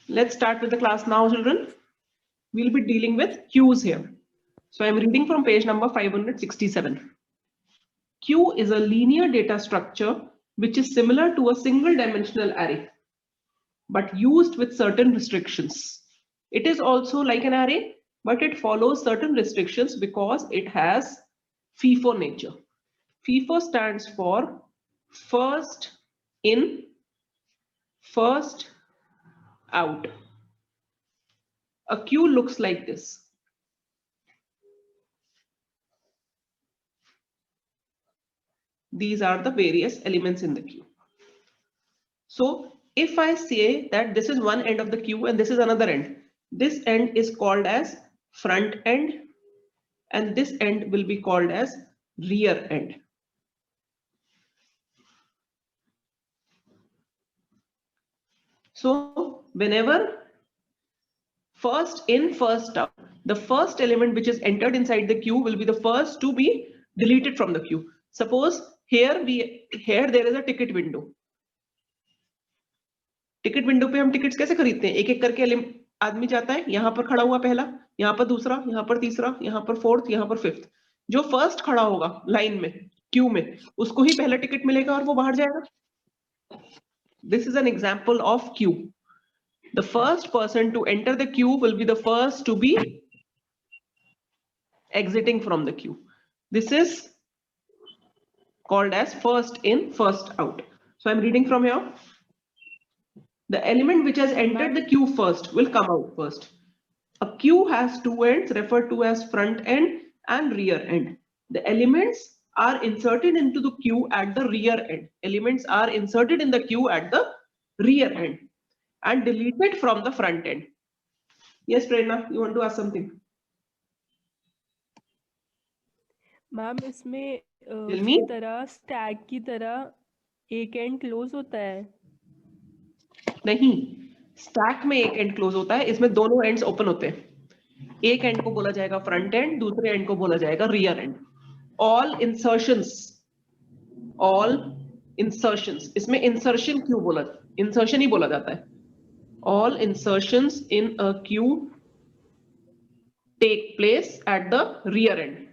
Let's start with the class now, children. We'll be dealing with queues here. So I'm reading from page number 567. Queue is a linear data structure which is similar to a single dimensional array, but used with certain restrictions. It is also like an array, but it follows certain restrictions because it has FIFO nature. FIFO stands for first in, first out. A queue looks like this. These are the various elements in the queue. So if I say that this is one end of the queue and this is another end, this end is called as front end and this end will be called as rear end. So whenever first in, first out, the first element which is entered inside the queue will be the first to be deleted from the queue. Suppose here there is a ticket window. Ticket window पे हम tickets कैसे खरीदते हैं? एक एक करके आदमी जाता है, यहाँ पर खड़ा हुआ पहला, यहाँ पर दूसरा, यहाँ पर तीसरा, यहाँ पर फोर्थ, यहाँ पर फिफ्थ. जो फर्स्ट खड़ा होगा लाइन में, क्यू में, उसको ही पहला टिकट मिलेगा और वो बाहर जाएगा. This is an example of queue. The first person to enter the queue will be the first to be exiting from the queue. This is called as first in, first out. So I'm reading from here. The element which has entered the queue first will come out first. A queue has two ends referred to as front end and rear end. The elements are inserted into the queue at the rear end. Elements are inserted in the queue at the rear end and deleted from the front end. Yes, Prerna, you want to ask something? Ma'am इसमें की तरह stack की तरह एक and close होता है? नहीं, stack में एक एंड क्लोज होता है, इसमें दोनों एंड्स ओपन होते हैं. एक एंड को बोला जाएगा फ्रंट एंड, दूसरे एंड को बोला जाएगा रियर एंड. ऑल इंसर्शंस, इसमें इंसर्शन क्यों बोला, इंसर्शन ही बोला जाता है. All insertions in a queue take place at the rear end.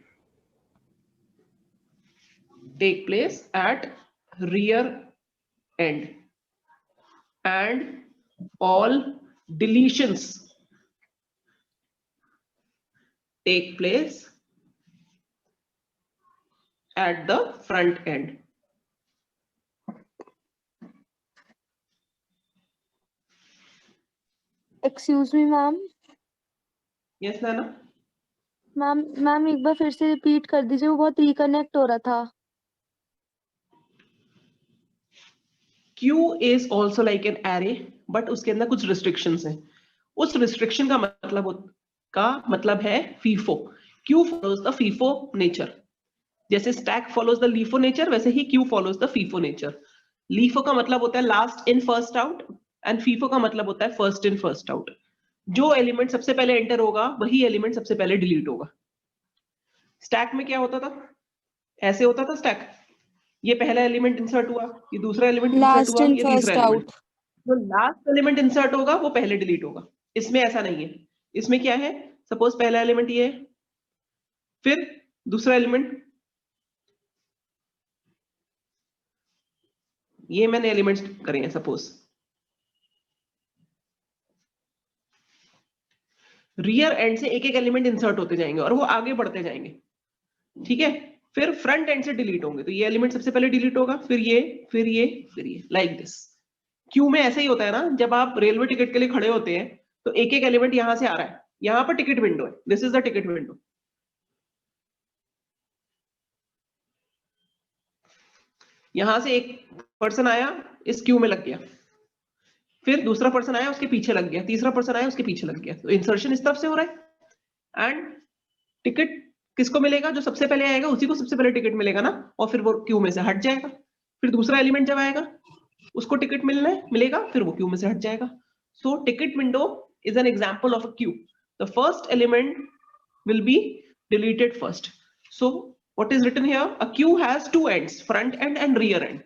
Take place at rear end, and all deletions take place at the front end. Excuse me, ma'am. Yes, Nana. Ma'am एक बार फिर से repeat कर दीजिए, वो बहुत reconnect हो रहा था. Q is also like an array, but उसके अंदर कुछ restrictions हैं. उस restriction का मतलब है FIFO. Q follows the FIFO nature. जैसे stack follows the LIFO nature, वैसे ही Q follows the FIFO nature. LIFO का मतलब होता है last in first out, and FIFO का मतलब होता है first in first out. जो एलिमेंट सबसे पहले एंटर होगा वही एलिमेंट सबसे पहले डिलीट होगा. स्टैक में क्या होता था? ऐसे होता था स्टैक. ये पहला एलिमेंट इंसर्ट हुआ, ये दूसरा एलिमेंट इंसर्ट हुआ, ये तीसरा एलिमेंट. जो लास्ट एलिमेंट इंसर्ट होगा वो पहले डिलीट होगा. इसमें ऐसा नहीं है. इसमें क्या है? सपोज पहला एलिमेंट ये है, फिर दूसरा एलिमेंट, ये मैंने एलिमेंट्स करे हैं. सपोज रियर एंड से एक एक एलिमेंट इंसर्ट होते जाएंगे और वो आगे बढ़ते जाएंगे. ठीक है. फिर फ्रंट एंड से डिलीट होंगे. तो ये एलिमेंट सबसे पहले डिलीट होगा, फिर ये, फिर ये, फिर ये, लाइक दिस. क्यू में ऐसे ही होता है ना. जब आप रेलवे टिकट के लिए खड़े होते हैं तो एक एक एलिमेंट यहां से आ रहा है. यहां पर टिकट विंडो है. This is the ticket window. यहां से एक पर्सन आया, इस क्यू में लग गया, फिर दूसरा पर्सन आया, उसके पीछे लग गया, तीसरा पर्सन आया, उसके पीछे लग गया. तो इंसर्शन इस तरफ से हो रहा है. एंड टिकट किसको मिलेगा? जो सबसे पहले आएगा उसी को सबसे पहले टिकट मिलेगा ना, और फिर वो क्यू में से हट जाएगा. फिर दूसरा एलिमेंट जब आएगा उसको टिकट मिलेगा, फिर वो क्यू में से हट जाएगा. So ticket window is an example of a queue. The first element will be deleted first. So what is written here? A queue has two ends, front end rear end.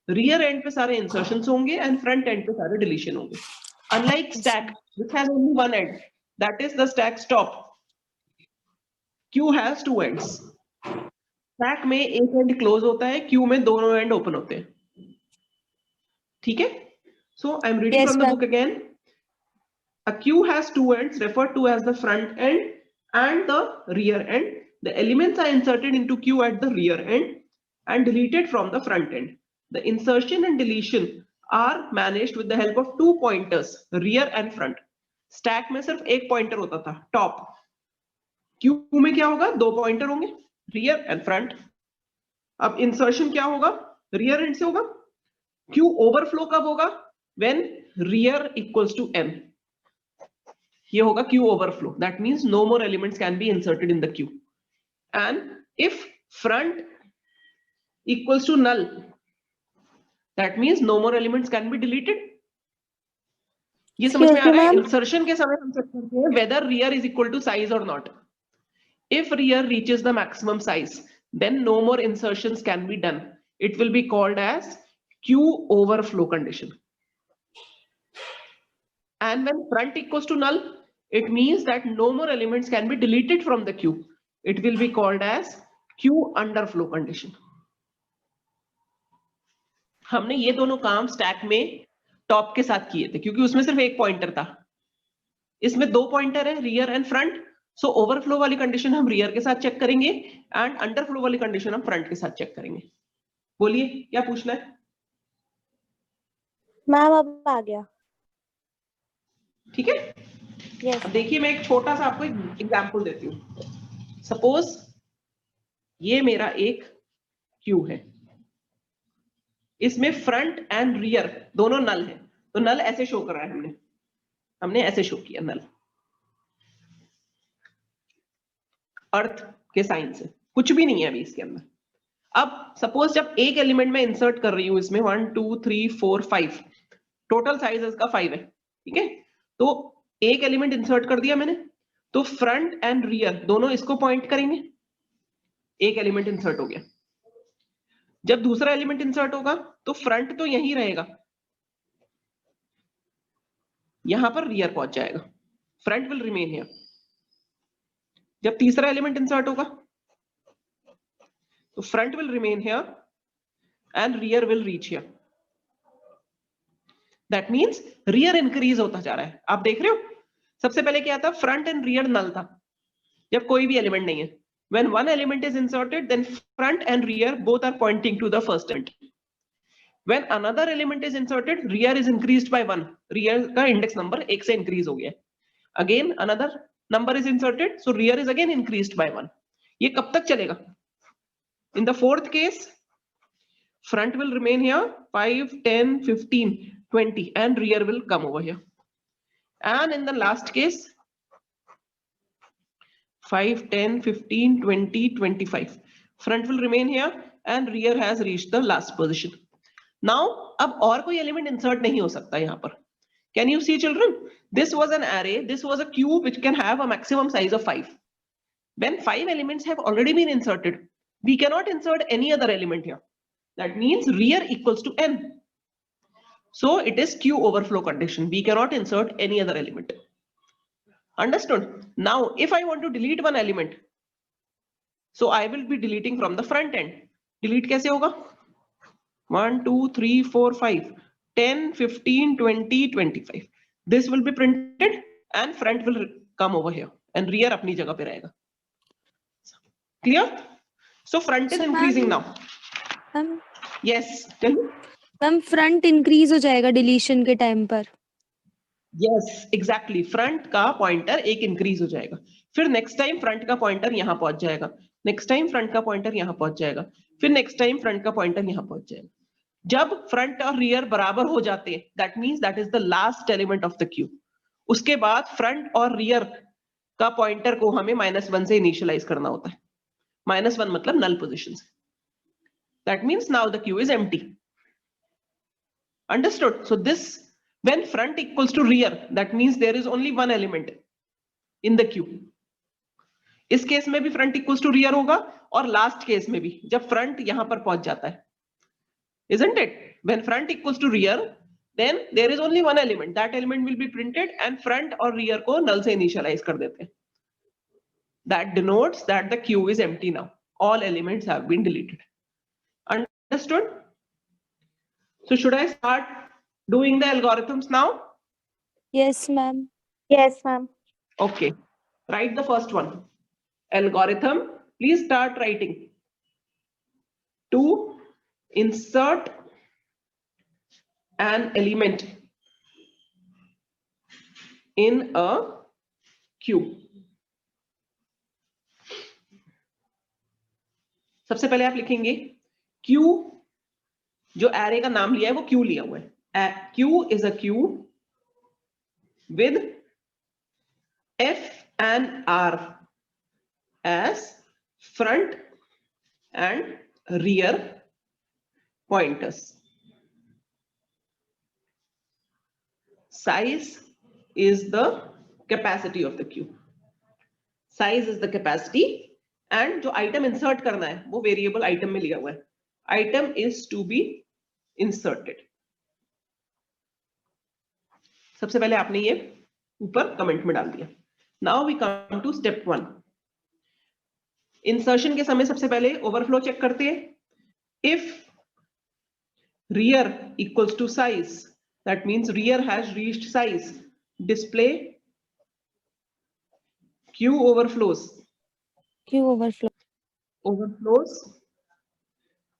Rear end पे सारे insertions होंगे and front end पे सारे deletion होंगे. Unlike stack, which has only one end, that is the stack's top. Q has two ends. Stack में एक end close होता है, Q में दोनों end open होते हैं. ठीक है? So I'm reading Yes, from the ma'am. book again. A queue has two ends referred to as the front end and the rear end. The elements are inserted into queue at the rear end and deleted from the front end. The insertion and deletion are managed with the help of two pointers, rear and front. Stack में सिर्फ एक pointer होता था, top. Queue में क्या होगा? दो pointer होंगे, rear and front. अब insertion क्या होगा? Rear end से होगा. Queue overflow कब होगा? When rear equals to m. ये होगा queue overflow. That means no more elements can be inserted in the queue. And if front equals to null, that means no more elements can be deleted. ये समझ में आ रहा है? Insertion के समय हम check करते हैं whether rear is equal to size or not. If rear reaches the maximum size, then no more insertions can be done. It will be called as queue overflow condition. And when front equals to null, it means that no more elements can be deleted from the queue. It will be called as queue underflow condition. हमने ये दोनों काम stack में top के साथ किए थे क्योंकि उसमें सिर्फ एक पॉइंटर था. इसमें दो पॉइंटर है, rear and front. So overflow वाली कंडीशन हम रियर के साथ चेक करेंगे एंड अंडरफ्लो वाली कंडीशन हम फ्रंट के साथ चेक करेंगे. बोलिए क्या पूछना है? मैम अब आ गया. ठीक है. Yes. अब देखिए मैं एक छोटा सा आपको एक एग्जांपल देती हूँ. सपोज ये मेरा एक क्यू है, इसमें फ्रंट एंड रियर दोनों नल है. तो नल ऐसे शो कर रहा है, हमने ऐसे शो किया नल अर्थ के साइन से. कुछ भी नहीं है अभी इसके अंदर. अब सपोज जब एक एलिमेंट में इंसर्ट कर रही हूं, इसमें 1 2 3 4 5 टोटल साइज इसका 5 है. ठीक है. तो एक एलिमेंट इंसर्ट कर दिया मैंने, तो फ्रंट एंड रियर दोनों इसको पॉइंट करेंगे. एक एलिमेंट इंसर्ट हो गया. जब दूसरा एलिमेंट इंसर्ट होगा तो फ्रंट तो यहीं रहेगा, यहां पर रियर पहुंच जाएगा. Front will remain here. जब तीसरा एलिमेंट इंसर्ट होगा तो front will remain here and rear will reach here. That means rear increase होता जा रहा है. आप देख रहे हो, सबसे पहले क्या था? फ्रंट एंड रियर नल था जब कोई भी एलिमेंट नहीं है. When one element is inserted, then front and rear both are pointing to the first element. When another element is inserted, rear is increased by 1. Rear का index number 1 से increase हो गया. Again another number is inserted, so rear is again increased by 1. ये कब तक चलेगा? In the fourth case, front will remain here 5, 10, 15, 20 and rear will come over here. And in the last case, 5, 10, 15, 20, 25. Front will remain here and rear has reached the last position. Now, अब और कोई element insert नहीं हो सकता यहाँ पर. Can you see children? This was an array. This was a cube which can have a maximum size of 5. When 5 elements have already been inserted, we cannot insert any other element here. That means rear equals to n. So it is queue overflow condition. We cannot insert any other element. Understood? Now, if I want to delete one element, so I will be deleting from the front end. Delete कैसे होगा? 1, 2, 3, 4, 5, 10, 15, 20, 25. This will be printed and front will come over here and rear अपनी जगह पे रहेगा. Clear? So front is increasing now. Yes, tell me. Ma'am front increase हो जाएगा deletion के time पर. Yes, exactly. फ्रंट का पॉइंटर एक इंक्रीज हो जाएगा. फिर नेक्स्ट टाइम फ्रंट का पॉइंटर यहां पहुंच जाएगा. नेक्स्ट टाइम फ्रंट का पॉइंटर यहां पहुंच जाएगा. फिर नेक्स्ट टाइम फ्रंट का पॉइंटर यहां पहुंच जाएगा. जब फ्रंट और रियर बराबर हो जाते हैं, that means that is the last element of the Q. उसके बाद फ्रंट और रियर का पॉइंटर को हमें -1 से इनिशियलाइज करना होता है. -1 मतलब null position. That means now the queue is empty. Understood? So this, when front equals to rear, that means there is only one element in the queue. इस केस में भी front equals to rear होगा और last case में भी जब front यहां पर पहुंच जाता है. Isn't it? When front equals to rear, then there is only one element. That element will be printed and front और rear को null से initialize कर देते हैं. That denotes that the queue is empty now. All elements have been deleted. Understood? So should I start doing the algorithms now? Yes, ma'am. Yes, ma'am. Okay. Write the first one. Algorithm. Please start writing. To insert an element in a queue. सबसे पहले आप लिखेंगे Q, जो array का नाम लिया है वो क्यू लिया हुआ है. Queue is a queue with F and R as front and rear pointers. Size is the capacity of the queue. Size is the capacity and जो item insert करना है वो variable item में लिया हुआ है. Item is to be inserted. सबसे पहले आपने ये ऊपर कमेंट में डाल दिया. Now we come to step 1. Insertion के समय सबसे पहले ओवरफ्लो चेक करते हैं. If rear equals to size, that means rear has reached size, display queue overflows. Queue Overflows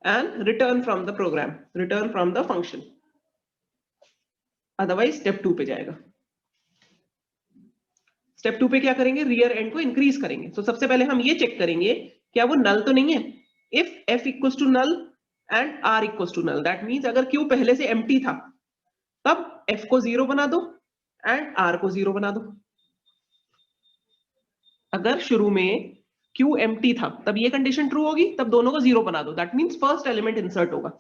and return from the program, return from the function. Otherwise step 2 पे जाएगा. Step 2 पे क्या करेंगे? रियर एंड को increase करेंगे. तो सबसे पहले हम ये चेक करेंगे क्या वो नल तो नहीं है. If f equals to null and r equals to null, that means अगर q पहले से एम्प्टी था तब f को 0 बना दो एंड r को 0 बना दो. अगर शुरू में q एम्प्टी था तब ये कंडीशन ट्रू होगी, तब दोनों को 0 बना दो. That means first element insert होगा.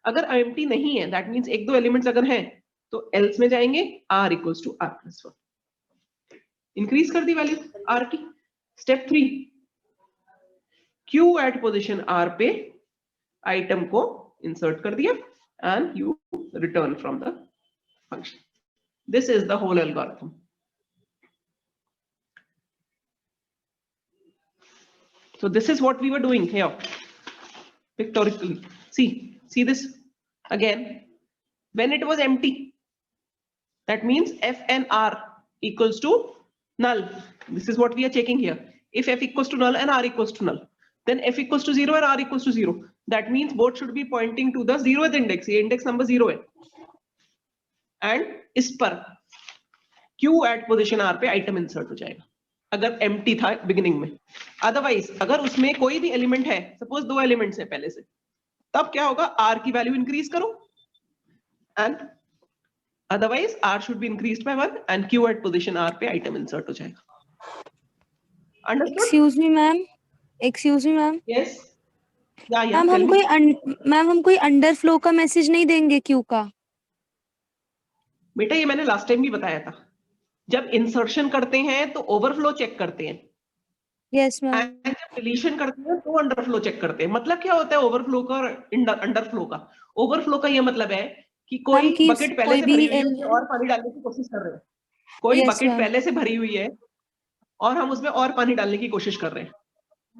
अगर एम्प्टी नहीं है, दैट मींस एक दो एलिमेंट्स अगर हैं तो एल्स में जाएंगे r equals to r plus 1. Increase कर दी वैल्यू r की. Step 3, q at position r पे आइटम को इंसर्ट कर दिया and you return from the function. This is the whole algorithm. So this is what we were doing here pictorially. See this again. When it was empty, that means f and r equals to null. This is what we are checking here. If f equals to null and r equals to null, then f equals to 0 and r equals to 0. That means both should be pointing to the 0th index. ये index number 0 है. And इस पर q at position r पे item insert हो जाएगा अगर empty था beginning में. Otherwise अगर उसमें कोई भी element है, suppose 2 elements है पहले से, तब क्या होगा? r की value increase करो and otherwise r should be increased by 1 and q at position r पे item insert हो जाएगा. Understood? Excuse me ma'am. Yes. Yeah. Ma'am हम कोई अंडरफ्लो का मैसेज नहीं देंगे क्यू का? बेटा ये मैंने लास्ट टाइम भी बताया था. जब इंसर्शन करते हैं तो ओवरफ्लो चेक करते हैं. Yes ma'am. जब डिलीशन करते हैं तो अंडरफ्लो चेक करते हैं. मतलब क्या होता है ओवरफ्लो का और अंडरफ्लो का? ओवरफ्लो का ये मतलब है कि कोई बकेट पहले से भरी हुई है उसमें और पानी डालने की कोशिश कर रहे हैं. कोई बकेट पहले से भरी हुई है और हम उसमें और पानी डालने की कोशिश कर रहे हैं,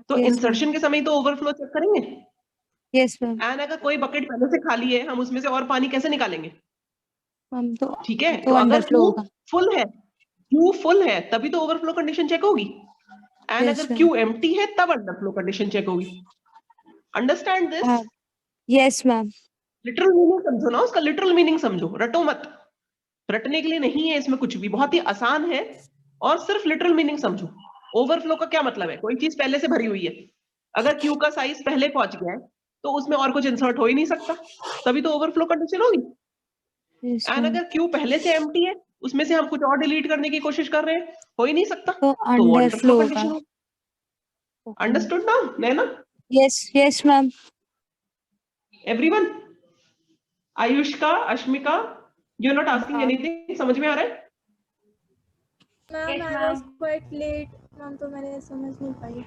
तो इंसर्शन के समय तो ओवरफ्लो चेक करेंगे. Yes ma'am. एंड अगर कोई बकेट पहले से खाली है, हम उसमें से और पानी कैसे निकालेंगे? हम तो ठीक है. तो अगर क्यू फुल है तभी तो ओवरफ्लो कंडीशन चेक होगी. एंड अगर क्यू एम्प्टी है तब अंडरफ्लो कंडीशन चेक होगी. Understand this? Yes ma'am. Literal meaning समझो ना, उसका लिटरल मीनिंग समझो. रटो मत. रटने के लिए नहीं है इसमें कुछ भी, बहुत ही आसान है और सिर्फ लिटरल मीनिंग समझो. ओवरफ्लो का क्या मतलब है? कोई चीज पहले से भरी हुई है, अगर क्यू का साइज पहले पहुंच गया है तो उसमें और कुछ इंसर्ट हो ही नहीं सकता, तभी तो ओवरफ्लो कंडीशन होगी. एंड अगर क्यू पहले से एम्प्टी है, उसमें से हम कुछ और डिलीट करने की कोशिश कर रहे हैं, हो ही नहीं सकता, तो अंडरफ्लो कंडीशन होगी. अंडरस्टूड ना Naina? Yes ma'am. Everyone? Ayushka, Ashmika, you are not asking anything? समझ में आ रहा है? Ma'am I was quite late ma'am, तो मैंने समझ नहीं पाई.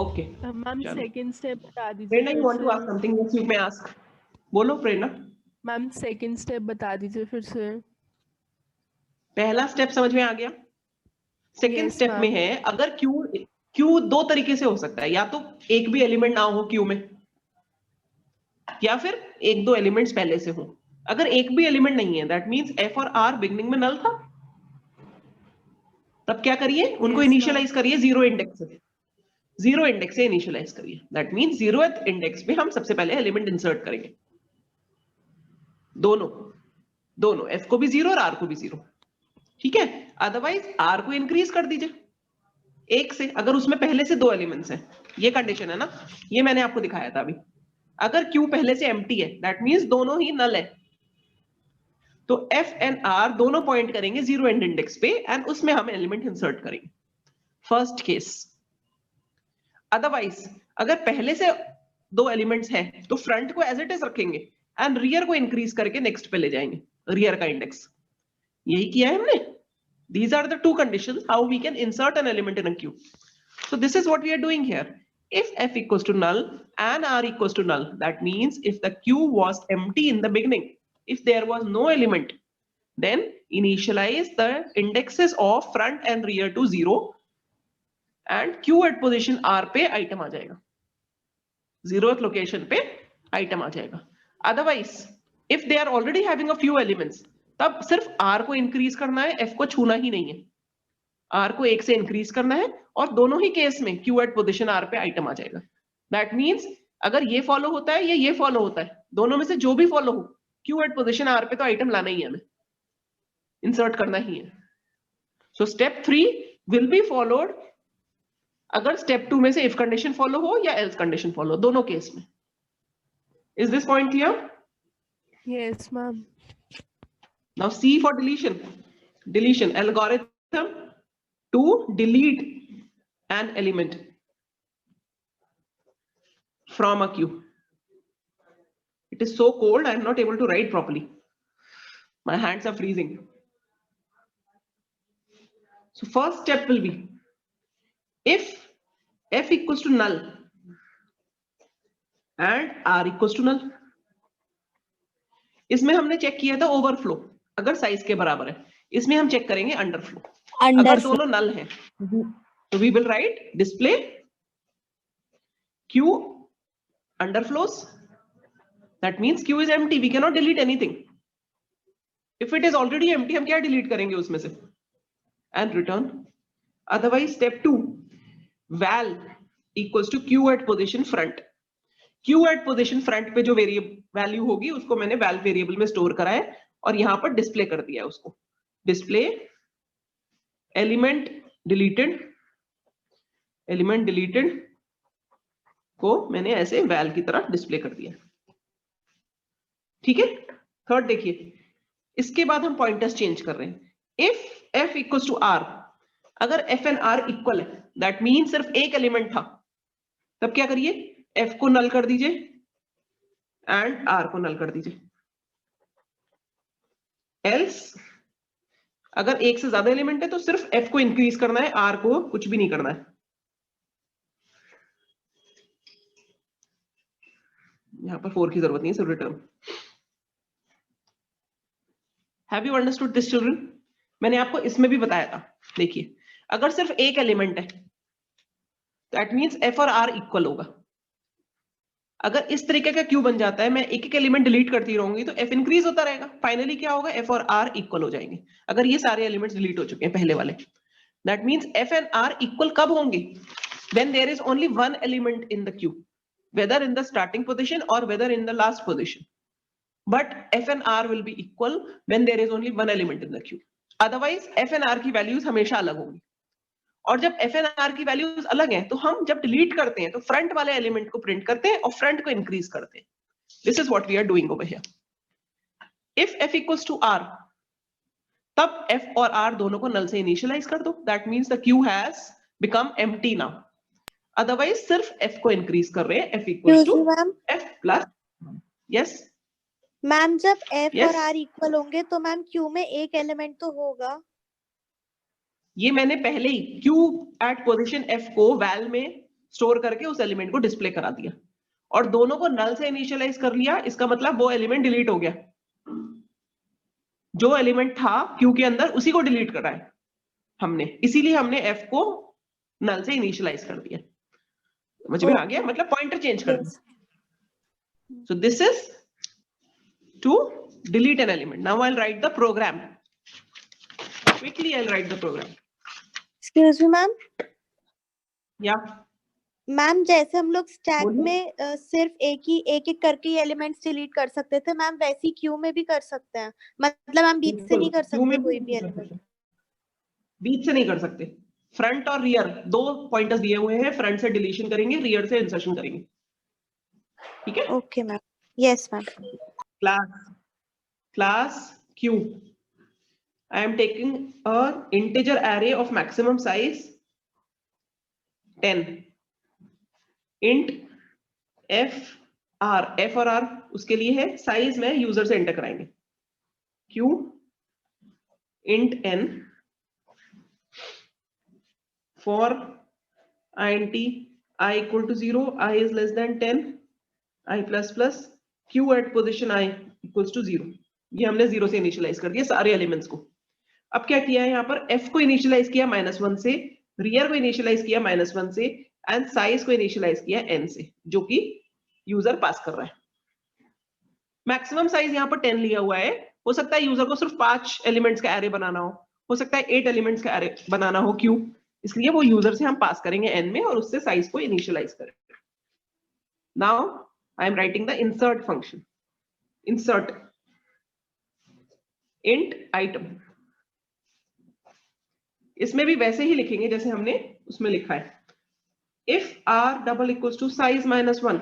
ओके मैम सेकंड स्टेप बता दीजिए. Prerna, you want to ask something? Yes you may ask. बोलो प्रेरणा. मैम सेकंड स्टेप बता दीजिए फिर से। पहला स्टेप समझ में आ गया? सेकंड Yes, स्टेप में ma'am. है अगर क्यू दो तरीके से हो सकता है, या तो एक भी एलिमेंट ना हो क्यू में, या फिर एक दो एलिमेंट्स पहले से हो। अगर एक भी एलिमेंट नहीं है, दैट मींस एफ और आर बिगनिंग में नल था, तब क्या करिए, उनको Yes, इनिशियलाइज करिए जीरो इंडेक्स से। जीरो इंडेक्स से इनिशियलाइज करिए, दैट मींस जीरोथ इंडेक्स पे हम सबसे पहले एलिमेंट इंसर्ट करेंगे, दोनों दोनों, एफ को भी जीरो और आर को भी जीरो, ठीक है। अदरवाइज आर को इंक्रीज कर दीजिए एक से, अगर उसमें पहले से दो एलिमेंट्स हैं, ये कंडीशन है ना, ये मैंने आपको दिखाया था अभी। अगर क्यू पहले से एम्प्टी है, दैट मींस दोनों ही नल है, तो एफ एंड आर दोनों पॉइंट करेंगे जीरो एंड इंडेक्स पे, एंड उसमें हम एलिमेंट इंसर्ट करेंगे, फर्स्ट केस। अदरवाइज अगर पहले से दो एलिमेंट्स हैं, तो फ्रंट को एज इट इज रखेंगे एंड रियर को इंक्रीज करके नेक्स्ट पे ले जाएंगे, रियर का इंडेक्स। यही किया है हमने। These are the two conditions how we can insert an element in a queue. So this is what we are doing here. If f equals to null and r equals to null, that means if the queue was empty in the beginning, if there was no element, then initialize the indexes of front and rear to 0, and q at position r पे item आ जाएगा, 0th location पे item आ जाएगा। Otherwise, if they are already having a few elements, तब सिर्फ r को increase करना है, f को छूना ही नहीं है। r को एक से इंक्रीज करना है, और दोनों ही केस में q एट पोजीशन r पे आइटम आ जाएगा। दैट मींस अगर ये फॉलो होता है या ये फॉलो होता है, दोनों में से जो भी फॉलो हो, q एट पोजीशन r पे तो आइटम लाना ही है, हमें इंसर्ट करना ही है। So step 3 will be followed अगर स्टेप 2 में से इफ कंडीशन फॉलो हो या एल्स कंडीशन फॉलो, दोनों केस में। Is this point clear? Yes, ma'am. Now C for deletion. Deletion algorithm to delete an element from a queue. It is so cold, I am not able to write properly. My hands are freezing. So first step will be, if f equals to null and r equals to null, इसमें हमने check किया था overflow, अगर size के बराबर है। इसमें हम चेक करेंगे अंडरफ्लो। अगर दोनों नल हैं, तो we will write display q underflows, that means q is empty, we cannot delete anything. If it is already empty, हम क्या delete करेंगे उसमें से, and return. Otherwise step 2, val equals to q at position front. q at position front पे जो value होगी उसको मैंने val वेरिएबल में स्टोर करा है, और यहां पर डिस्प्ले कर दिया है उसको। डिस्प्ले एलिमेंट डिलीटेड को मैंने ऐसे वैल की तरह डिस्प्ले कर दिया, ठीक है। थर्ड देखिए, इसके बाद हम पॉइंटर्स चेंज कर रहे हैं। If f equals to r, अगर f एंड r इक्वल है, दैट मीन सिर्फ एक एलिमेंट था, तब क्या करिए, f को नल कर दीजिए एंड r को नल कर दीजिए। एल्स अगर एक से ज्यादा एलिमेंट है, तो सिर्फ f को इंक्रीज करना है, r को कुछ भी नहीं करना है। यहां पर 4 की जरूरत नहीं है, सिर्फ return. Have you understood this children? मैंने आपको इसमें भी बताया था। देखिए, अगर सिर्फ एक एलिमेंट है, दैट मींस f और r इक्वल होगा। अगर इस तरीके का क्यू बन जाता है, मैं एक एक एलिमेंट डिलीट करती रहूंगी, तो f इंक्रीज होता रहेगा। फाइनली क्या होगा, f और r इक्वल हो जाएंगे। अगर ये सारे एलिमेंट्स डिलीट हो चुके हैं पहले वाले, that means f and r equal कब होंगे, when there is only one element in the queue, whether in the starting position or whether in the last position. But f and r will be equal when there is only one element in the queue. Otherwise f and r की values हमेशा अलग होंगी, और जब f and r की values अलग हैं, तो हम जब डिलीट करते हैं तो फ्रंट वाले एलिमेंट को प्रिंट करते हैं और फ्रंट को इंक्रीज करते हैं। This is what we are doing over here. If f equals to r, तब f और r दोनों को नल से इनिशियलाइज कर दो, that means the queue has become empty now. Otherwise सिर्फ f को इंक्रीज कर रहे हैं, f equals to f plus. Yes ma'am, जब f Yes. और r इक्वल होंगे तो मैम q में एक एलिमेंट तो होगा। ये मैंने पहले ही q एट पोजीशन f को वैल में स्टोर करके उस एलिमेंट को डिस्प्ले करा दिया, और दोनों को नल से इनिशियलाइज कर लिया। इसका मतलब वो एलिमेंट डिलीट हो गया, जो एलिमेंट था क्यू के अंदर उसी को डिलीट करा है हमने, इसीलिए हमने एफ को नल से इनिशियलाइज कर दिया। समझ में आ गया? मतलब पॉइंटर चेंज कर दिया। So this is to delete an element. Now I will write the program quickly. I will write the program. Excuse me ma'am. या मैम जैसे हम लोग स्टैक बोलिए। में सिर्फ एक एक करके एलिमेंट्स डिलीट कर सकते थे, मैम वैसी क्यू में भी कर सकते हैं? मतलब हम बीच से नहीं कर क्यू में सकते कोई भी एलिमेंट? बीच से नहीं कर सकते। फ्रंट और रियर दो पॉइंटर्स दिए हुए हैं, फ्रंट से डिलीशन करेंगे, रियर से इंसर्शन करेंगे। ठीक है? Okay ma'am. Yes ma'am. class q, I am taking a integer array of maximum size 10, int f r, f और r उसके लिए है, साइज में यूजर से एंटर कराएंगे, q int n for int I equal to 0, I is less than 10, I plus plus, q at position I equals to 0। ये हमने 0 से इनिशियलाइज कर दिया सारे एलिमेंट्स को। अब क्या किया है यहाँ पर, f को इनिशियलाइज किया -1 से, रियर को इनिशियलाइज किया -1 से, एंड साइज को इनिशियलाइज किया n से, जो कि यूजर पास कर रहा है। मैक्सिमम साइज यहाँ पर 10 लिया हुआ है। हो सकता है यूजर को सिर्फ 5 एलिमेंट्स का एरे बनाना हो सकता है 8 एलिमेंट्स का एरे बनाना हो क्यू, इसलिए वो यूजर से हम पास करेंगे n में और उससे साइज को इनिशियलाइज करेंगे। Now I am writing the insert function. Insert int item, इसमें भी वैसे ही लिखेंगे जैसे हमने उसमें लिखा है। if r double equals to size -1,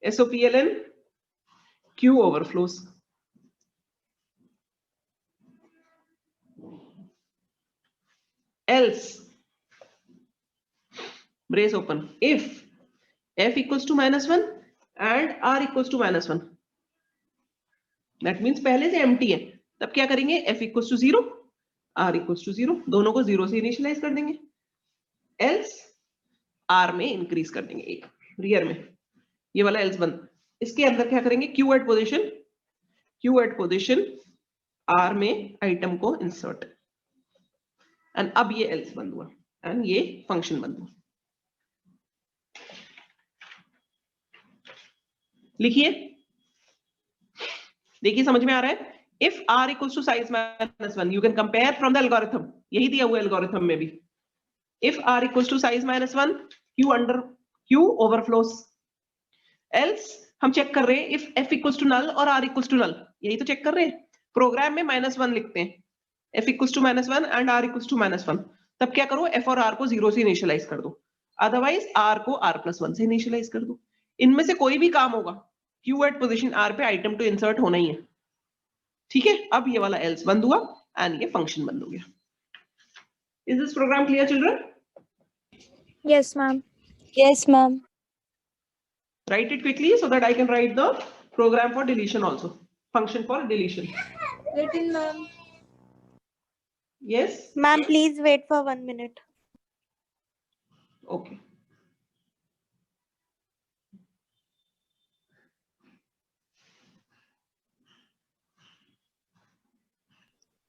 SOPLN q overflows। else brace open, if f equals to -1 and r equals to -1, that means पहले से empty है, तब क्या करेंगे, f equals to 0, r equals to 0, दोनों को 0 से इनिशियलाइज कर देंगे। else r में इंक्रीज कर देंगे एक, रियर में ये वाला else बंद। इसके अंदर क्या करेंगे, q at position r में आइटम को इंसर्ट, एंड अब ये else बंद हुआ एंड ये फंक्शन बंद हुआ। लिखिए, देखिए समझ में आ रहा है। if r equals to size -1, you can compare from the algorithm, यही दिया हुआ एल्गोरिथम में भी। if r equals to size -1, q overflows। else हम चेक कर रहे हैं if f equals to null और r equals to null, यही तो चेक कर रहे हैं। प्रोग्राम में -1 लिखते हैं, f equals to -1 and r equals to -1, तब क्या करो, f और r को 0 से इनिशियलाइज कर दो, अदरवाइज r को r+1 से इनिशियलाइज कर दो। इनमें से कोई भी काम होगा, q at position r पे आइटम टू इंसर्ट होना ही है। ठीक है, अब ये वाला else बंद हुआ एंड ये फंक्शन बंद हो गया। Is this program clear children? Yes ma'am. Yes, ma'am. Write it quickly so that I can write the program for deletion also, function for deletion। Written ma'am. Yes, ma'am please wait for 1 minute। okay।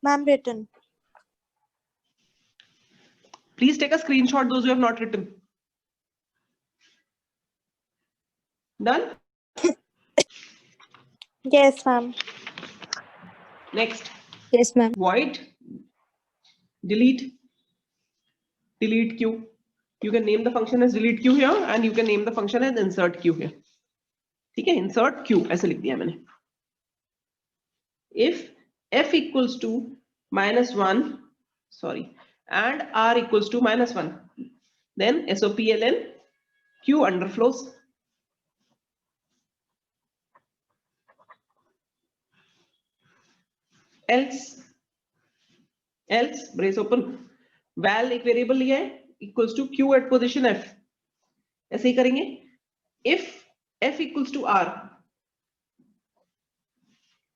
Ma'am written. Please take a screenshot those who have not written। Done? Yes ma'am. Next, Yes, ma'am. void delete q। You can name the function as delete q here and you can name the function as insert q here। ठीक है, insert q ऐसे लिख दिया मैंने। if f equals to -1, sorry, and r equals to -1, then SOPLN q underflows। else brace open, val एक variable लिया है, equals to q at position f, ऐसे ही करेंगे। if f equals to r,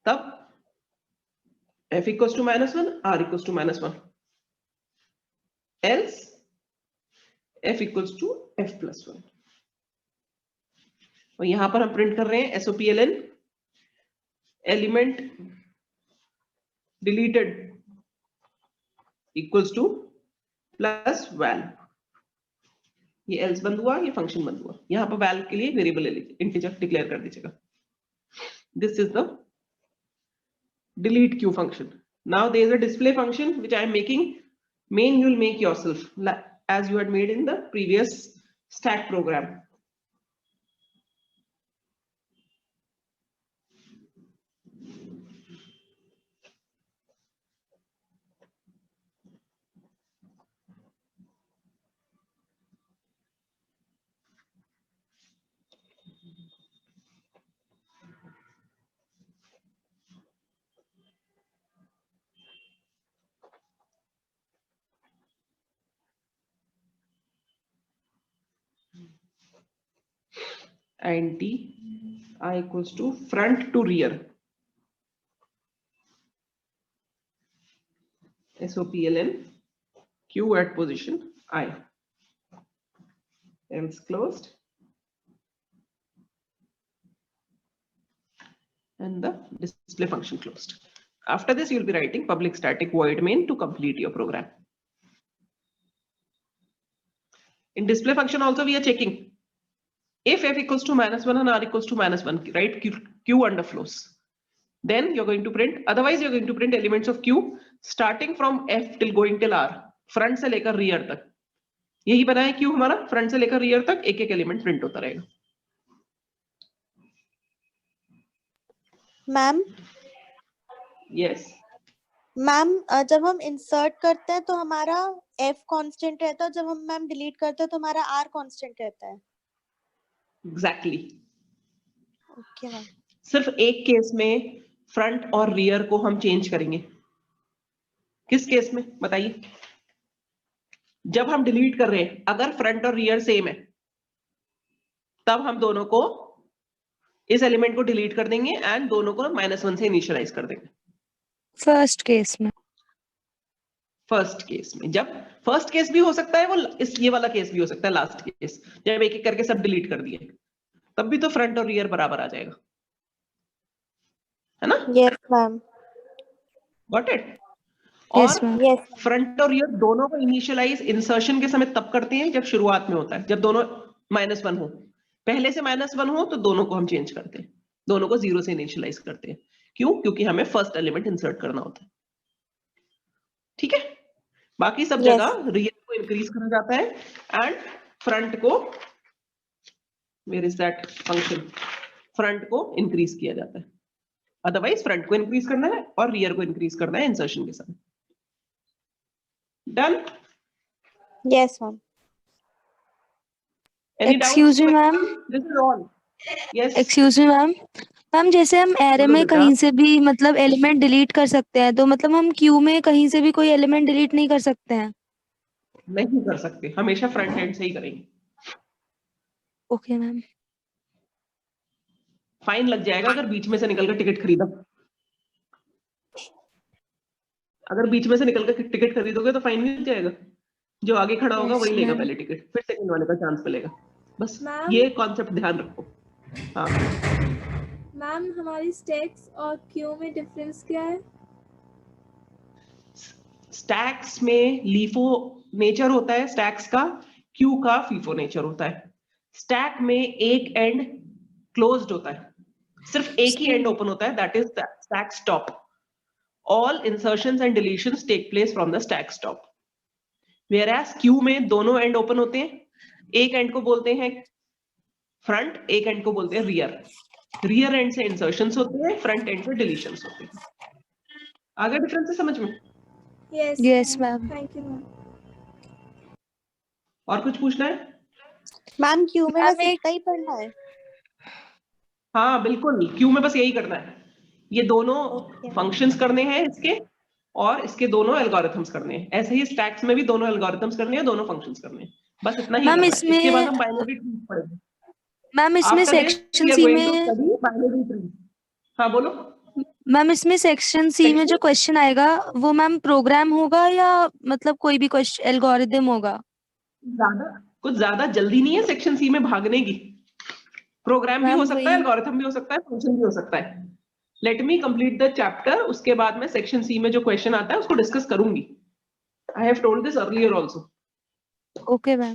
तब f equals to -1, r equals to -1, else f equals to f+1। और यहां पर हम प्रिंट कर रहे हैं SOPLN element deleted equals to plus val. ये else बंद हुआ, ये फंक्शन बंद हुआ. यहाँ पर val के लिए वेरिएबल ले लीजिए, इंटीजर डिक्लेयर कर दीजिएगा. This is the delete q function. Now there is a display function which I am making. Main you will make yourself as you had made in the previous stack program. int I equals to front to rear. SOPLN q at position I. Else closed. And the display function closed. After this, you will be writing public static void main to complete your program. In display function also we are checking if f equals to -1 and r equals to -1, right? Q underflows. Then you're going to print, otherwise you're going to print elements of q starting from f till going till r, front से लेकर rear तक. यही बना है q हमारा, front से लेकर rear तक एक एक एलिमेंट प्रिंट होता रहेगा. Ma'am Yes. मैम जब हम इंसर्ट करते हैं तो हमारा f कांस्टेंट रहता है, जब हम मैम डिलीट करते हैं तो हमारा r कांस्टेंट रहता है. Exactly. Okay ma'am. सिर्फ एक केस में फ्रंट और रियर को हम चेंज करेंगे. किस केस में बताइए? जब हम डिलीट कर रहे हैं, अगर फ्रंट और रियर सेम है तब हम दोनों को, इस एलिमेंट को डिलीट कर देंगे एंड दोनों को -1 से इनिशियलाइज कर देंगे. फर्स्ट केस में. फर्स्ट केस में, जब फर्स्ट केस भी हो सकता है वो, इस ये वाला केस भी हो सकता है, लास्ट केस जब एक एक करके सब डिलीट कर दिए, तब भी तो फ्रंट और रियर बराबर आ जाएगा, है ना? Yes ma'am. Got it? Yes, और ma'am. यस. फ्रंट और रियर दोनों को इनिशियलाइज इंसर्शन के समय तब करते हैं जब शुरुआत में होता है, जब दोनों -1 हो. पहले से -1 हो तो दोनों को हम चेंज करते हैं, दोनों को 0 से इनिशियलाइज करते हैं. क्यों? क्योंकि हमें फर्स्ट एलिमेंट इंसर्ट करना होता है. ठीक है? बाकी सब Yes. जगह रियर को इंक्रीज करा जाता है एंड फ्रंट को, where is that function, front को इंक्रीज किया जाता है. अदरवाइज फ्रंट को इंक्रीज करना है और रियर को इंक्रीज करना है इंसर्शन के समय. Done? Yes ma'am. Any doubts? Excuse me, ma'am. This is all. Yes. Excuse me ma'am. Ma'am जैसे हम एरे बोलो में बेटा. कहीं से भी मतलब एलिमेंट डिलीट कर सकते हैं, तो मतलब हम क्यू में कहीं से भी कोई एलिमेंट डिलीट नहीं कर सकते हैं? नहीं कर सकते, हमेशा फ्रंट एंड से ही करेंगे. Okay ma'am. फाइन लग जाएगा अगर बीच में से निकल कर टिकट खरीदा. अगर बीच में से निकल कर टिकट खरीदोगे तो फाइन मिल जाएगा. जो आगे खड़ा होगा Yes, वही लेगा ma'am. पहले टिकट, फिर सेकंड वाले का चांस मिलेगा. बस Ma'am. ये कॉन्सेप्ट ध्यान रखो. हाँ, मैम हमारी स्टैक्स और क्यू में डिफरेंस क्या है? स्टैक्स में लीफो नेचर होता है स्टैक्स का, क्यू का फीफो नेचर होता है. स्टैक में एक एंड क्लोज्ड होता है, सिर्फ एक ही एंड ओपन होता है, that is stack top. All insertions and deletions take place from the stack top. Whereas queue में दोनों एंड ओपन होते हैं, एक एंड को बोलते हैं फ्रंट, एक एंड को बोलते हैं रियर. रियर एंड से इंसर्शंस होते हैं, फ्रंट एंड से डिलीशंस होते हैं. आगे डिफरेंस है समझ में? Yes Yes, ma'am. Thank you ma'am. और कुछ पूछना है? मैम क्यू में मैम, बस इतना ही पढ़ना है. हाँ बिल्कुल, क्यू में बस यही करना है. ये दोनों Okay. फंक्शंस करने हैं इसके, और इसके दोनों एल्गोरिथम्स करने हैं. ऐसे ही स्टैक्स में भी दोनों एल्गोरिथम्स करने हैं, दोनों फंक्शंस करने हैं. बस इतना ही मैम, करना है. इसमें- इसके बाद हम बाइनरी ट्री पढ़ेंगे. मैम इसमें After this, section we are C going to में study binary tree. हाँ बोलो. मैम इसमें सेक्शन सी में जो Section- क्वेश्चन आएगा वो मैम प्रोग्राम होगा या मतलब कोई भी क्वेश्चन एल्गोरिदम होगा? कुछ ज्यादा जल्दी नहीं है सेक्शन सी में भागने की. प्रोग्राम भी मैम, हो सकता है, वही- एल्गोरिथम भी हो सकता है, फंक्शन भी हो सकता है. Let me complete the chapter, उसके बाद मैं सेक्शन सी में जो क्वेश्चन आता है उसको डिस्कस करूंगी. I have told this earlier also. Okay, ma'am.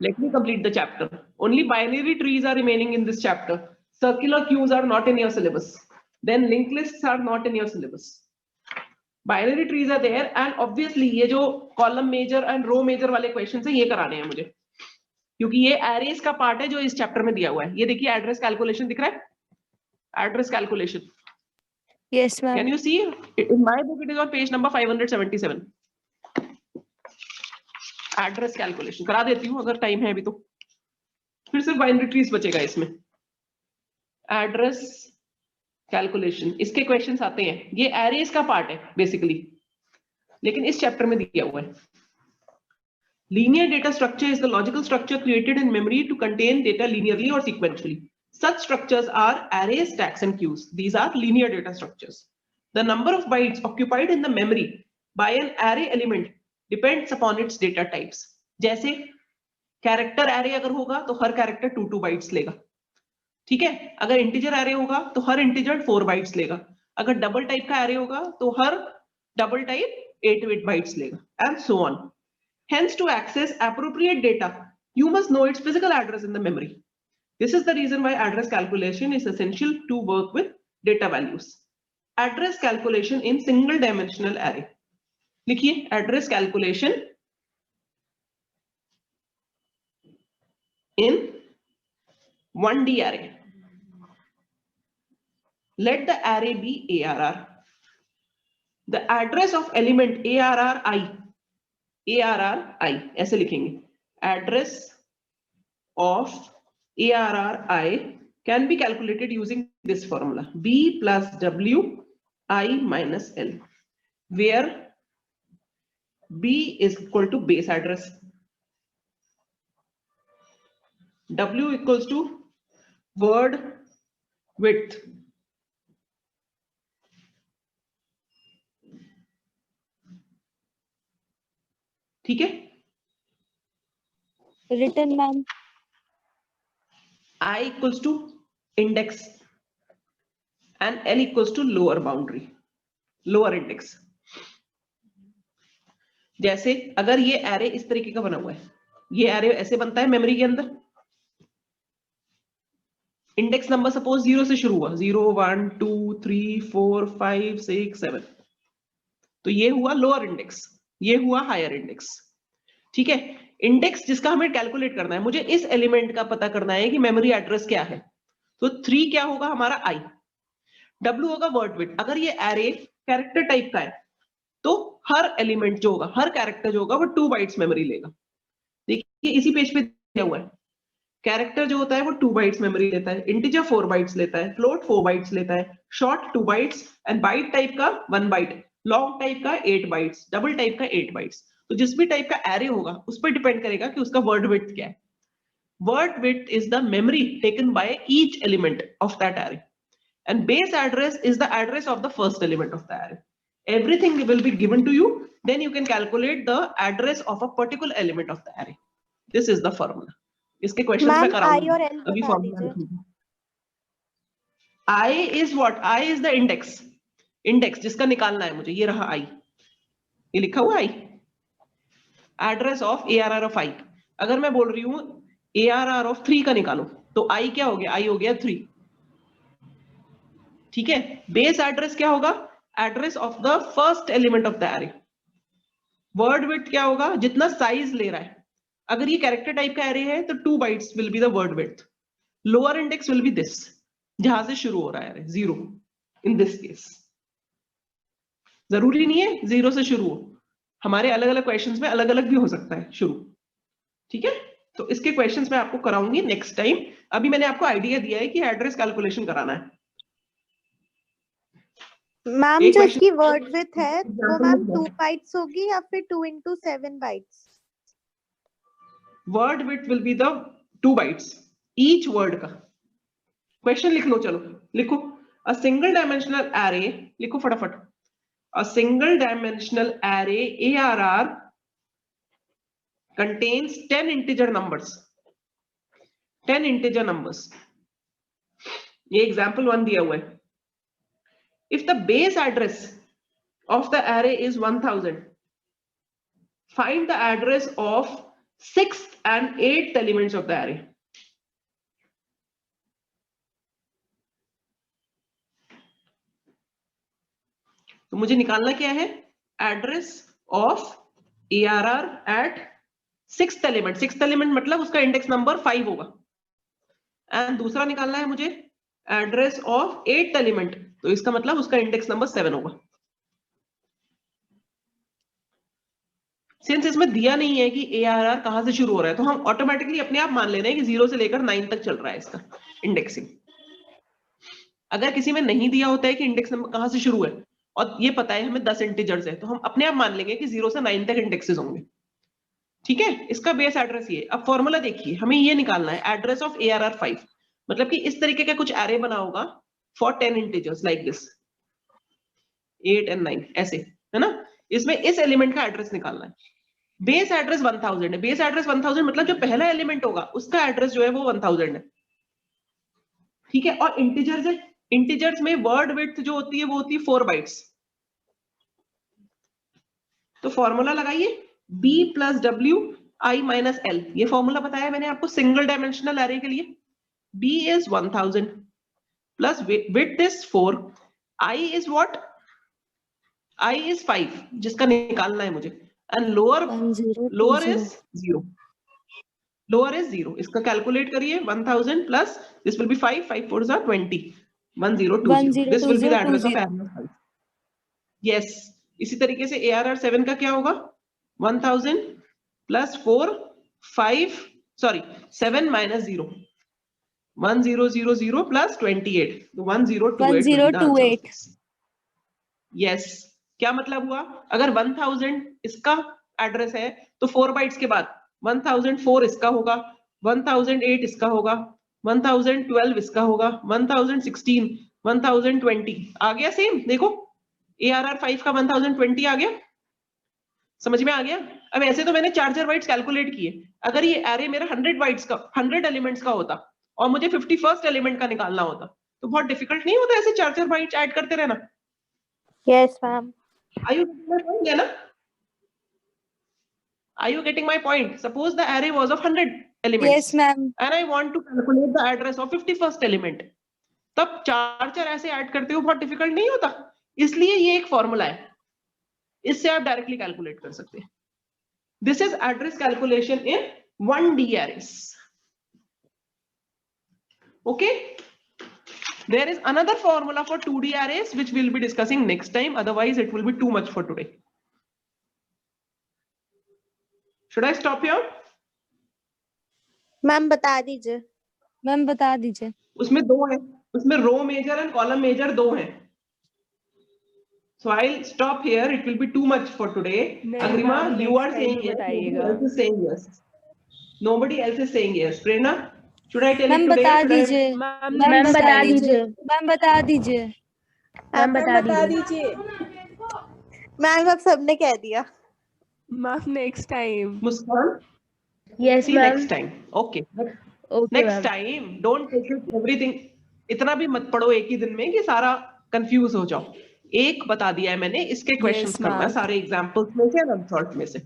Let me complete the chapter. Only binary trees are remaining in this chapter. Circular queues are not in your syllabus. Then linked lists are not in your syllabus. Binary trees are there, and obviously ये जो column major and row major वाले questions हैं ये कराने हैं मुझे, क्योंकि ये arrays का part है जो इस chapter में दिया हुआ है. ये देखिए address calculation दिख रहा है, address calculation. Yes, ma'am. Can you see? In my book it is on page number 577. Address calculation करा देती हूँ अगर टाइम है अभी तो. फिर सिर्फ बाइनरी ट्रीज बचेगा इसमें. एड्रेस कैलकुलेशन, इसके क्वेश्चंस आते हैं. ये एरेज का पार्ट है बेसिकली, लेकिन इस चैप्टर में दिया हुआ है. Linear data structure is the logical structure created in memory to contain data linearly और sequentially. Such structures are arrays, stacks, and queues. These are linear data structures. The number of bytes occupied in the memory by an array element depends upon its data types. जैसे character array अगर होगा तो हर character 2 bytes लेगा. ठीक है. अगर integer array होगा तो हर इंटीजर 4 बाइट्स लेगा. अगर डबल टाइप का एरे होगा तो हर डबल टाइप 8 बाइट्स लेगा, and so on. Hence, to access appropriate data, you must know its physical address in the memory. This is the reason why address calculation is essential to work with data values. Address calculation in single dimensional array. लिखिए address calculation in 1D array. Let the array be ARR. The address of element ARRI ऐसे लिखेंगे. Address of ARRI can be calculated using this formula, B plus W I minus L, where B is equal to base address, W equals to word width, ठीक है. Written, ma'am. I equals to index and L equals to lower boundary, lower index. जैसे अगर ये array इस तरीके का बना हुआ है, ये एरे ऐसे बनता है मेमोरी के अंदर. इंडेक्स नंबर सपोज 0 से शुरू हुआ, 0 1 2 3 4 5 6 7, तो ये हुआ लोअर इंडेक्स, ये हुआ हायर इंडेक्स. ठीक है. इंडेक्स जिसका हमें कैलकुलेट करना है, मुझे इस एलिमेंट का पता करना है कि मेमोरी एड्रेस क्या है. तो 3 क्या होगा हमारा I. W होगा वर्ड विड्थ. अगर ये एरे कैरेक्टर टाइप का है तो हर एलिमेंट जो होगा, हर कैरेक्टर जो होगा वो 2 बाइट्स मेमोरी लेगा. देखिए इसी पेज पे दिया हुआ है. कैरेक्टर जो होता है वो 2 बाइट्स मेमोरी लेता है, इंटीजर 4 बाइट्स लेता है, फ्लोट 4 बाइट्स लेता है, short 2 bytes, and byte type का 1 बाइट, लॉन्ग टाइप का 8 बाइट्स, डबल टाइप का 8 बाइट्स. तो जिस भी टाइप का एरे होगा उस पर डिपेंड करेगा कि उसका वर्ड विड्थ क्या है. Word width is the memory taken by each element of that array, and base address is the address of the first element of the array. Everything will be given to you, then you can calculate the address of a particular element of the array. This is the formula. इसके question में कराऊंगी. I और L अभी बता formula दीजिए. लिखूंगी. I is what? I is the index. Index जिसका निकालना है मुझे, ये रहा I. ये लिखा हुआ I. Address of ARR of I. अगर मैं बोल रही हूँ ARR of 3 का निकालो, तो I क्या हो गया? I हो गया 3. ठीक है. बेस एड्रेस क्या होगा? Address of the first element of the array. Word width क्या होगा? जितना साइज ले रहा है. अगर ये कैरेक्टर टाइप का एरे है तो 2 bytes will be the word width. Lower index will be this, जहां से शुरू हो रहा है एरे, 0 इन दिस केस. जरूरी नहीं है 0 से शुरू हो, हमारे अलग अलग क्वेश्चंस में अलग अलग भी हो सकता है शुरू. ठीक है. तो इसके क्वेश्चंस मैं आपको कराऊंगी नेक्स्ट टाइम. अभी मैंने आपको आइडिया दिया है कि एड्रेस कैलकुलेशन कराना है. मैम एक जो question- इसकी वर्ड विड्थ है वो Example मैम में 2 बाइट्स होगी या फिर 2 into 7 bytes? Word width will be the 2 bytes each word का. क्वेश्चन लिख लो. चलो लिखो. अ सिंगल डायमेंशनल एरे, लिखो फटाफट. A single dimensional array ARR contains 10 integer numbers. 10 integer numbers. ये एग्जाम्पल 1 दिया हुआ है. if the base address of the array is 1000, find the address of 6th and 8th elements of the array. तो मुझे निकालना क्या है, address of ARR at 6th element. 6th element मतलब उसका इंडेक्स नंबर 5 होगा. एंड दूसरा निकालना है मुझे एड्रेस ऑफ 8th एलिमेंट, तो इसका मतलब उसका इंडेक्स नंबर 7 होगा. सिंस इसमें दिया नहीं है कि ARR कहां से शुरू हो रहा है, तो हम ऑटोमेटिकली अपने आप मान ले रहे हैं कि 0 से लेकर 9 तक चल रहा है इसका इंडेक्सिंग. अगर किसी में नहीं दिया होता है कि इंडेक्स नंबर कहां से शुरू है और ये पता है हमें 10 इंटीजर्स है, तो हम अपने आप मान लेंगे कि 0 से 9 तक इंडेक्सेस होंगे. ठीक है, इसका बेस एड्रेस ये. अब फॉर्मूला देखिए, हमें ये निकालना है एड्रेस ऑफ ARR 5, मतलब कि इस तरीके का कुछ एरे बना होगा for 10 integers like this 8 and 9 ऐसे, है ना. इसमें इस एलिमेंट का एड्रेस निकालना है. बेस एड्रेस 1000 है. बेस एड्रेस 1000 मतलब जो पहला एलिमेंट होगा उसका एड्रेस जो है वो 1000 है. ठीक है, और इंटीजर्स है. इंटीजर्स में वर्ड विड्थ जो होती है वो होती है 4 बाइट्स. तो फॉर्मूला लगाइए b + w i - l. ये फॉर्मूला बताया मैंने आपको सिंगल डायमेंशनल एरे के लिए. b is 1000 plus width is 4, i is what, i is 5 जिसका निकालना है मुझे, and lower is 0. Lower is 0. इसका कैलकुलेट करिए. 1000 plus this will be 5 5 4 are 20 1020. This will be the address of ARR 5. Yes, इसी तरीके से ARR 7 का क्या होगा, 1000 प्लस 4 5 सॉरी 7 - 0 1000 प्लस 28, तो 1028. यस, क्या मतलब हुआ, अगर 1000 इसका एड्रेस है तो 4 बाइट्स के बाद 1004 इसका होगा, 1008 इसका होगा, 1012 इसका होगा, 1016 1020 आ गया. सेम देखो, ARR 5 का 1020 आ गया. समझ में आ गया. अब ऐसे तो मैंने 4 बाइट्स कैलकुलेट किए. अगर ये एरे मेरा 100 बाइट्स का 100 एलिमेंट्स का होता और मुझे 51st एलिमेंट का निकालना होता, तो बहुत डिफिकल्ट नहीं होता ऐसे 4 बाइट्स ऐड करते रहना. Yes ma'am. Are you getting my point? Suppose the array was of 100 elements. Yes, ma'am. And I want to calculate the address of 51st element. तब 4 ऐसे ऐड करते हो बहुत डिफिकल्ट नहीं होता. इसलिए ये एक फॉर्मूला है, इससे आप डायरेक्टली कैलकुलेट कर सकते हैं. This is address calculation in 1D arrays. Okay. There is another formula for 2D arrays which we'll be discussing next time. Otherwise, it will be too much for today. Should I stop here? Ma'am बता दीजिए. Ma'am बता दीजिए. उसमें 2 है, उसमें row major and column major 2 हैं. So I'll stop here. It will be too much for today. Agrima, you are saying yes. Nobody else is saying yes. Nobody else is saying yes. Prerna, should I tell it today? बता दीजिए. Ma'am बता दीजिए. Ma'am बता दीजिए. Ma'am बता दीजिए. Ma'am अब सबने कह दिया. Ma'am next time. Muskan? Yes ma'am. Next time. Okay. Next time. Don't take it everything. इतना भी मत पढ़ो एक ही दिन में कि सारा कंफ्यूज हो जाओ. एक बता दिया है मैंने, इसके क्वेश्चंस करना है सारे एग्जांपल्स में से, अनसॉल्व्ड में से.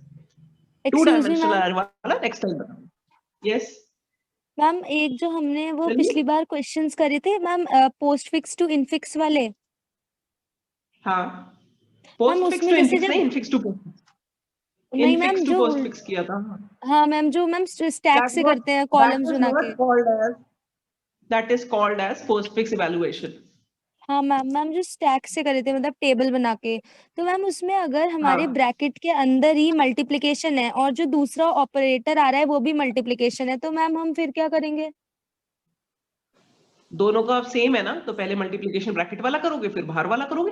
2 डायमेंशनल वाला नेक्स्ट टाइम बताऊं. यस मैम, एक जो हमने वो पिछली बार क्वेश्चंस करे थे ma'am, postfix to infix वाले. हाँ, पोस्ट फिक्स टू इनफिक्स नहीं, इनफिक्स टू पोस्ट. नहीं मैम, जो पोस्ट फिक्स किया था. हाँ मैम, जो मैम स्टैक से करते हैं कॉलम्स बना के. That is called as postfix evaluation. हाँ मैम जो स्टैक से करे थे, मतलब टेबल बना के, तो मैम उसमें अगर हमारे ब्रैकेट के अंदर ही मल्टीप्लिकेशन है और जो दूसरा ऑपरेटर आ रहा है वो भी मल्टीप्लिकेशन है, तो मैम हम फिर क्या करेंगे? दोनों का सेम है ना, तो पहले मल्टीप्लिकेशन ब्रैकेट वाला करोगे, फिर बाहर वाला करोगे.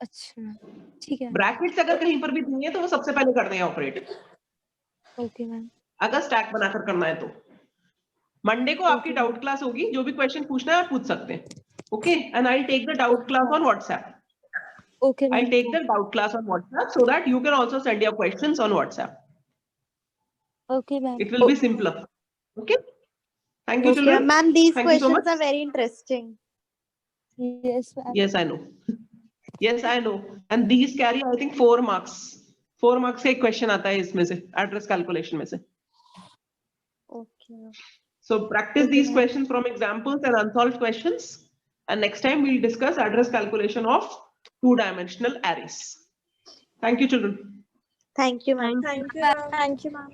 अच्छा ठीक है. ब्रैकेट्स अगर कहीं पर भी नहीं है तो वो सबसे पहले करते हैं ऑपरेट. Okay ma'am. अगर स्टैक बनाकर करना है तो मंडे को आपकी डाउट क्लास होगी, जो भी क्वेश्चन पूछना है आप पूछ सकते हैं. Okay, and I take the doubt class on WhatsApp. Okay, I take the doubt class on WhatsApp so that you can also send your questions on WhatsApp. Okay ma'am. It will be simpler. Okay, thank you children. Ma'am, these Thank you so questions much. are very interesting. Yes, ma'am. Yes, I know. Yes, I know. And these carry, I think, 4 marks. 4 marks का एक question आता है इसमें से, address calculation में से. Okay. So practice Okay, these ma'am. questions from examples and unsolved questions. And next time we'll discuss address calculation of 2-dimensional arrays. Thank you, children. Thank you, ma'am. Thank you, ma'am. Thank you, ma'am.